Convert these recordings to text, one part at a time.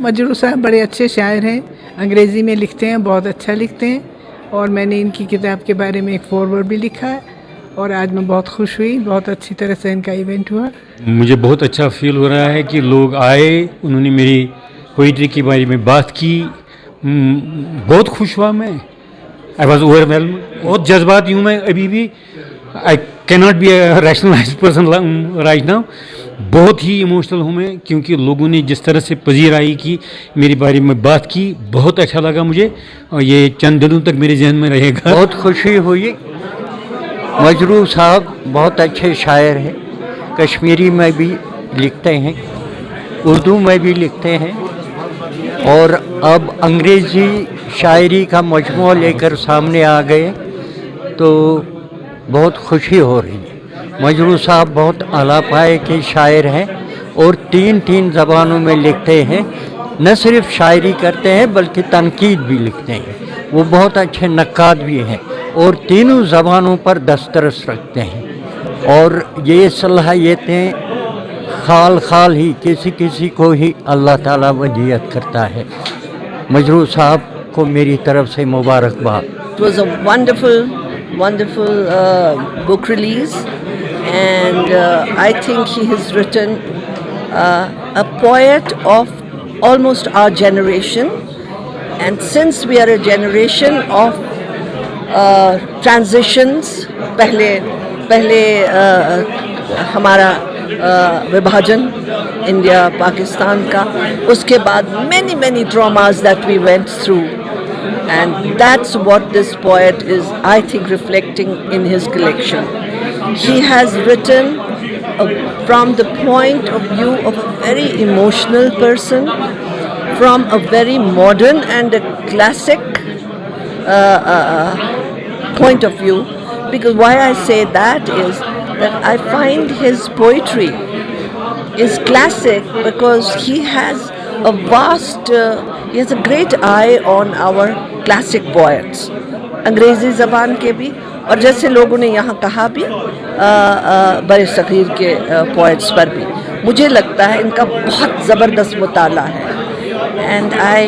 मजरू साहब बड़े अच्छे शायर हैं, अंग्रेज़ी में लिखते हैं, बहुत अच्छा लिखते हैं, और मैंने इनकी किताब के बारे में एक फॉरवर्ड भी लिखा है, और आज मैं बहुत खुश हुई, बहुत अच्छी तरह से इनका इवेंट हुआ। मुझे बहुत अच्छा फील हो रहा है कि लोग आए, उन्होंने मेरी पोइट्री के बारे में बात की, बहुत खुश हुआ मैं। आई वॉज ओवरवेल्म, बहुत जज्बाती हूँ मैं अभी भी। I cannot be a rationalised person right now. बहुत ही इमोशनल हूँ मैं, क्योंकि लोगों ने जिस तरह से पजीराई की, मेरे बारे में बात की, बहुत अच्छा लगा मुझे, और ये चंद दिनों तक मेरे जहन में रहेगा। बहुत खुशी हुई। मजरू साहब बहुत अच्छे शायर हैं, कश्मीरी में भी लिखते हैं, उर्दू में भी लिखते हैं, और अब अंग्रेज़ी शायरी का मजमूआ लेकर सामने आ गए, तो बहुत खुशी हो रही है। मजरू साहब बहुत आला पाए के शायर हैं और तीन ज़बानों में लिखते हैं, न सिर्फ शायरी करते हैं बल्कि तनकीद भी लिखते हैं। वो बहुत अच्छे नक्काद भी हैं और तीनों ज़बानों पर दस्तरस रखते हैं, और ये सलाहियतें खाल खाल ही किसी को ही अल्लाह ताला वजीयत करता है। मजरू साहब को मेरी तरफ से मुबारकबाद। It was a wonderful book release, and I think he has written a poet of almost our generation, and since we are a generation of transitions, पहले हमारा विभाजन इंडिया पाकिस्तान का, उसके बाद many traumas that we went through, and that's what this poet is, I think, reflecting in his collection. He has written from the point of view of a very emotional person, from a very modern and a classic point of view, because why I say that is that I find his poetry is classic because he has a great eye on our classic poets, अंग्रेज़ी ज़बान के भी, और जैसे लोगों ने यहाँ कहा भी बड़े सग़ीर के पोइट्स पर भी। मुझे लगता है इनका बहुत ज़बरदस्त मुताला है, and I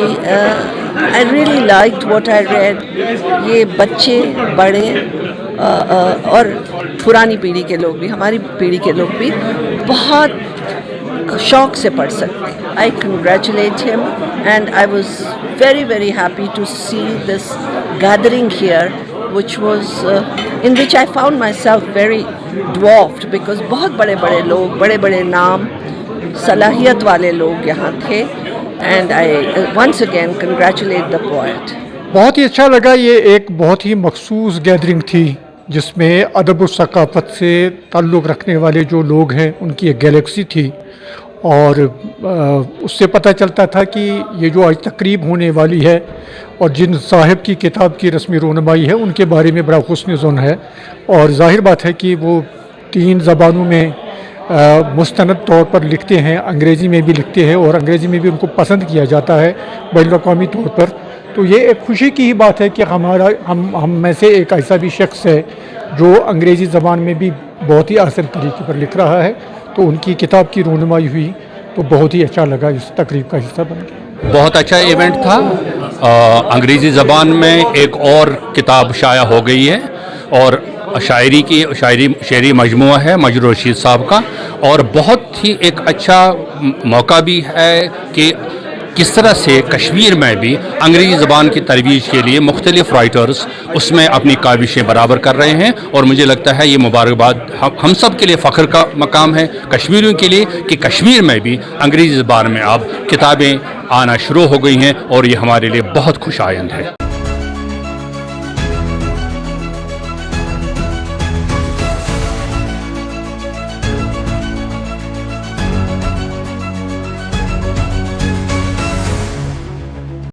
really liked what I read. ये बच्चे, बड़े और पुरानी पीढ़ी के लोग भी, हमारी पीढ़ी के लोग भी बहुत शौक से पढ़ सकते हैं। आई congratulate him, and I was very happy to see this gathering here, which was in which I found myself very dwarfed, because बहुत बड़े लोग, बड़े नाम, सलाहियत वाले लोग यहाँ थे, and I once again congratulate the poet. बहुत ही अच्छा लगा। ये एक बहुत ही मखसूस गैदरिंग थी, जिसमें अदब और सकाफ़त से ताल्लुक़ रखने वाले जो लोग हैं उनकी एक गैलेक्सी थी, और उससे पता चलता था कि ये जो आज तकरीब होने वाली है और जिन साहिब की किताब की रस्मी रोनमाई है उनके बारे में बड़ा हुस्न ज़न है, और ज़ाहिर बात है कि वो 3 ज़बानों में मुस्तनद तौर पर लिखते हैं, अंग्रेज़ी में भी लिखते हैं, और अंग्रेज़ी में भी उनको पसंद किया जाता है बैनुल-अक़वामी तौर पर। तो ये एक खुशी की ही बात है कि हम में से एक ऐसा भी शख्स है जो अंग्रेज़ी ज़बान में भी बहुत ही आसान तरीके पर लिख रहा है, तो उनकी किताब की रोनुमाई हुई तो बहुत ही अच्छा लगा, इस तकरीब का हिस्सा बन गया। बहुत अच्छा इवेंट था। अंग्रेज़ी ज़बान में एक और किताब शाया हो गई है, और शायरी मजमूआ है मजरू रशीद साहब का, और बहुत ही एक अच्छा मौका भी है कि किस तरह से कश्मीर में भी अंग्रेज़ी ज़बान की तरवीज के लिए मुख्तलिफ़ राइटर्स उसमें अपनी काविशें बराबर कर रहे हैं, और मुझे लगता है ये मुबारकबाद हम सब के लिए फ़ख्र का मकाम है, कश्मीरियों के लिए, कि कश्मीर में भी अंग्रेज़ी ज़बान में अब किताबें आना शुरू हो गई हैं, और ये हमारे लिए बहुत खुश आइंद है।